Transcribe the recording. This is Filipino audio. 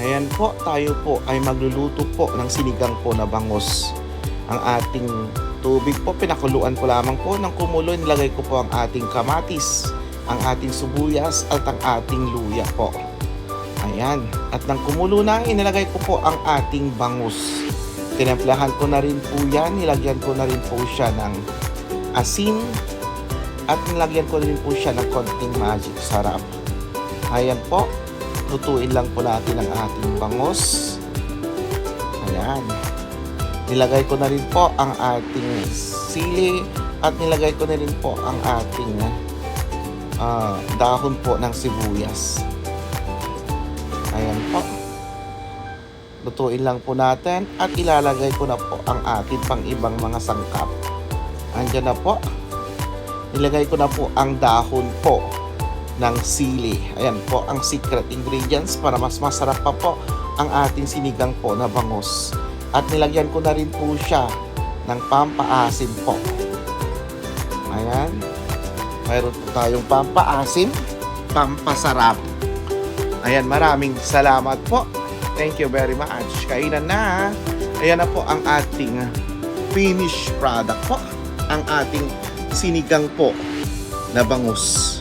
Ayan po, tayo po ay magluluto po ng sinigang po na bangus. Ang ating tubig po, pinakuluan ko lamang po ng kumulo. Nilagay ko po ang ating kamatis, ang ating sibuyas at ang ating luya po. Ayan, at nang kumulo na, inilagay ko po ang ating bangus. Tinemplahan ko na rin po yan, nilagyan ko na rin po siya ng asin at nilagyan ko rin po siya ng konting magic sarap. Ayan po, lutuin lang po natin ang ating bangus. Ayan. Nilagay ko na rin po ang ating sili at nilagay ko na rin po ang ating dahon po ng sibuyas. Ayan po. Lutuin lang po natin at ilalagay ko na po ang ating pang ibang mga sangkap. Andyan na po. Nilagay ko na po ang dahon po ng sili. Ayan po ang secret ingredients para mas masarap pa po ang ating sinigang po na bangus. At nilagyan ko na rin po siya ng pampaasim po. Ayan. Mayroon po tayong pampaasim, pampasarap. Ayan, maraming salamat po. Thank you very much. Kainan na. Ayan na po ang ating finished product po. Ang ating sinigang po na bangus.